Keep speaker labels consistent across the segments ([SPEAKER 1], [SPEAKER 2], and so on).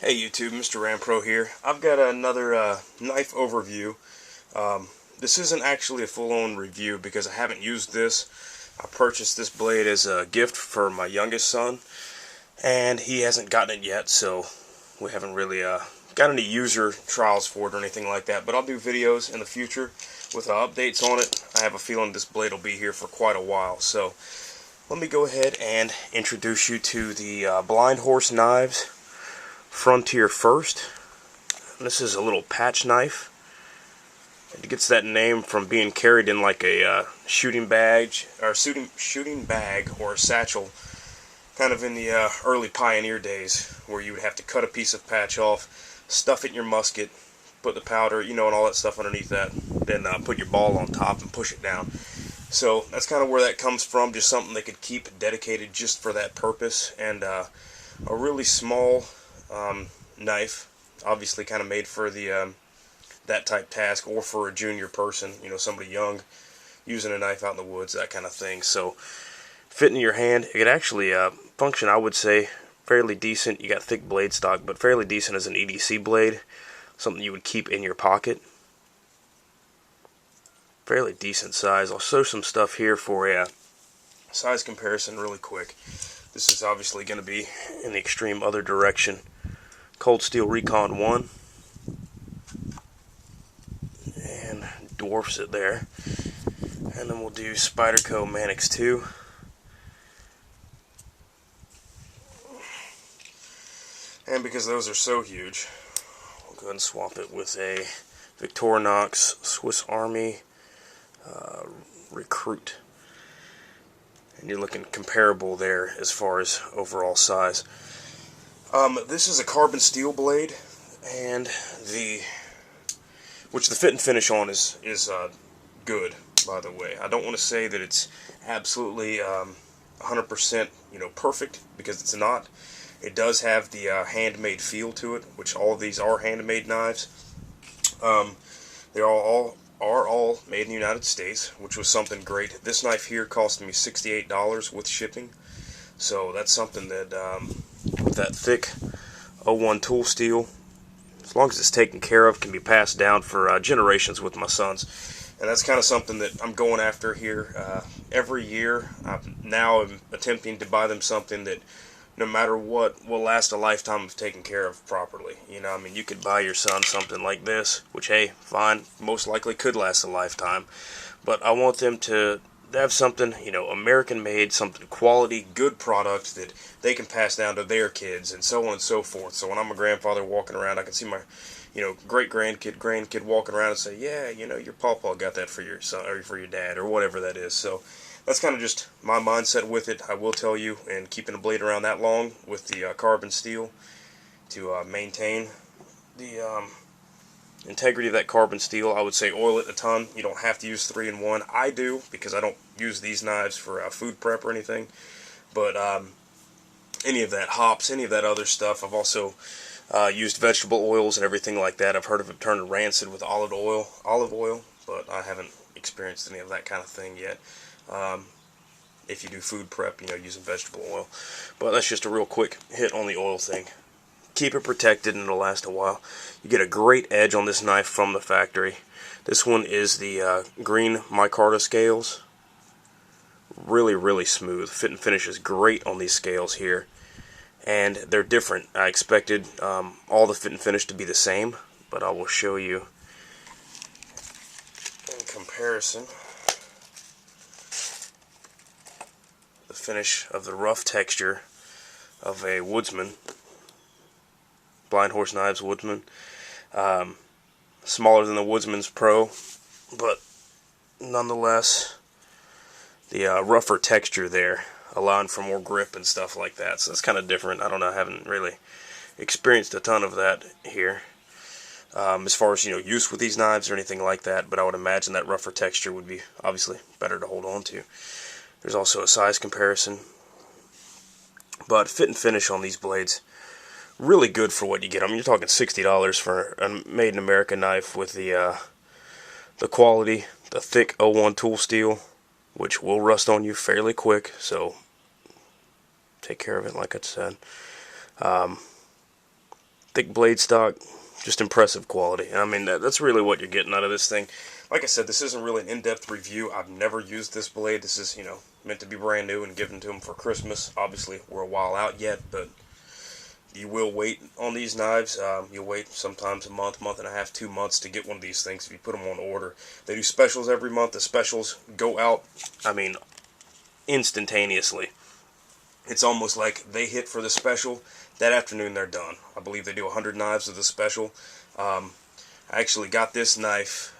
[SPEAKER 1] Hey YouTube, MrRampro here. I've got another knife overview. This isn't actually a full-on review because I haven't used this. I purchased this blade as a gift for my youngest son, and he hasn't gotten it yet, so we haven't really got any user trials for it or anything like that. But I'll do videos in the future with updates on it. I have a feeling this blade will be here for quite a while, so let me go ahead and introduce you to the Blind Horse Knives Frontier First. This is a little patch knife. It gets that name from being carried in like a shooting bag or a satchel, kind of in the early pioneer days, where you would have to cut a piece of patch off, stuff it in your musket, put the powder, and all that stuff underneath that, then put your ball on top and push it down. So that's kind of where that comes from, just something they could keep dedicated just for that purpose, and a really small knife, obviously kind of made for the that type task, or for a junior person, somebody young using a knife out in the woods, that kind of thing. So fitting in your hand, it could actually function, I would say, fairly decent. You got thick blade stock, but fairly decent as an EDC blade, something you would keep in your pocket. Fairly decent size. I'll show some stuff here for a size comparison really quick. This is obviously going to be in the extreme other direction. Cold Steel Recon 1, and dwarfs it there. And then we'll do Spyderco Manix 2. And because those are so huge, we'll go ahead and swap it with a Victorinox Swiss Army Recruit. And you're looking comparable there as far as overall size. This is a carbon steel blade, and which the fit and finish on is good, by the way. I don't want to say that it's absolutely 100% perfect, because it's not. It does have the handmade feel to it, which all of these are handmade knives. They are all made in the United States, which was something great. This knife here cost me $68 with shipping, so that's something that with that thick 01 tool steel, as long as it's taken care of, can be passed down for generations with my sons. And that's kind of something that I'm going after here. Every year, I'm attempting to buy them something that, no matter what, will last a lifetime if taken care of properly. You could buy your son something like this, which, hey, fine, most likely could last a lifetime. But I want them to have something, American made, something quality, good product that they can pass down to their kids, and so on and so forth. So when I'm a grandfather walking around, I can see my, grandkid walking around and say, yeah, your pawpaw got that for your son, or for your dad, or whatever that is. So that's kind of just my mindset with it. I will tell you, and keeping a blade around that long with the carbon steel to maintain the integrity of that carbon steel, I would say oil it a ton. You don't have to use 3-in-1. I do, because I don't use these knives for food prep or anything. But any of that hops, any of that other stuff, I've also used vegetable oils and everything like that. I've heard of it turning rancid with olive oil, but I haven't experienced any of that kind of thing yet. If you do food prep, using vegetable oil. But that's just a real quick hit on the oil thing. Keep it protected and it'll last a while. You get a great edge on this knife from the factory. This one is the green micarta scales. Really, really smooth. Fit and finish is great on these scales here. And they're different. I expected all the fit and finish to be the same, but I will show you in comparison the finish of the rough texture of a Woodsman. Blind Horse Knives Woodsman. Smaller than the Woodsman's Pro, but nonetheless, the rougher texture there, allowing for more grip and stuff like that. So it's kind of different. I don't know, I haven't really experienced a ton of that here. As far as use with these knives or anything like that, but I would imagine that rougher texture would be obviously better to hold on to. There's also a size comparison, but fit and finish on these blades, really good for what you get. You're talking $60 for a made in America knife with the quality, the thick 01 tool steel, which will rust on you fairly quick, so take care of it like I said. thick blade stock, just impressive quality. I mean, that's really what you're getting out of this thing. Like I said, this isn't really an in-depth review. I've never used this blade. This is, you know, meant to be brand new and given to them for Christmas. Obviously, we're a while out yet, but you will wait on these knives. You'll wait sometimes a month, month and a half, 2 months to get one of these things if you put them on order. They do specials every month. The specials go out, I mean, instantaneously. It's almost like they hit for the special. That afternoon they're done. I believe they do 100 knives of the special. I actually got this knife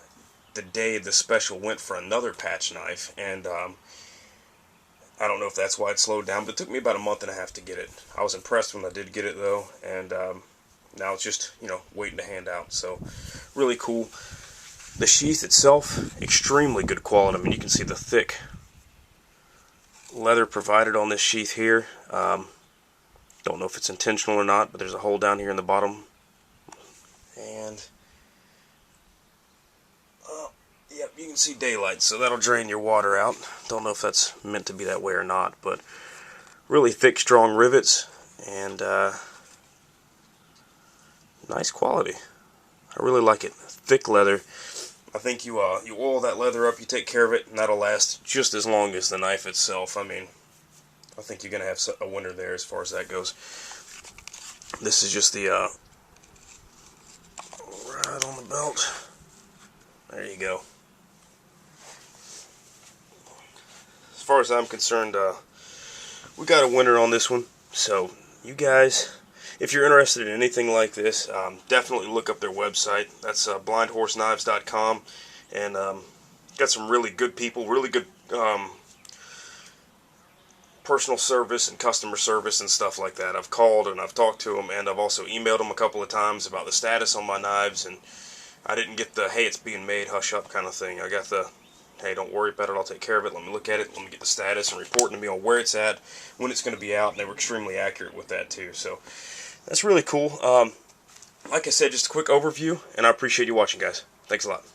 [SPEAKER 1] the day the special went for another patch knife, and I don't know if that's why it slowed down, but it took me about a month and a half to get it. I was impressed when I did get it though, and now it's just, you know, waiting to hand out. So really cool. The sheath itself, extremely good quality. I mean, you can see the thick leather provided on this sheath here. Don't know if it's intentional or not, but there's a hole down here in the bottom, and yep, you can see daylight, so that'll drain your water out. Don't know if that's meant to be that way or not, but really thick, strong rivets, and nice quality. I really like it. Thick leather. I think you oil that leather up, you take care of it, and that'll last just as long as the knife itself. I mean, I think you're going to have a winner there as far as that goes. This is just the right on the belt. There you go. As far as I'm concerned, we got a winner on this one. So you guys, if you're interested in anything like this, definitely look up their website. That's blindhorseknives.com, and got some really good people, really good personal service and customer service and stuff like that. I've called and I've talked to them, and I've also emailed them a couple of times about the status on my knives, and I didn't get the, hey, it's being made, hush up kind of thing. I got the, hey, don't worry about it, I'll take care of it, let me look at it, let me get the status, and reporting to me on where it's at, when it's going to be out, and they were extremely accurate with that too. So that's really cool. Like I said, just a quick overview, and I appreciate you watching, guys. Thanks a lot.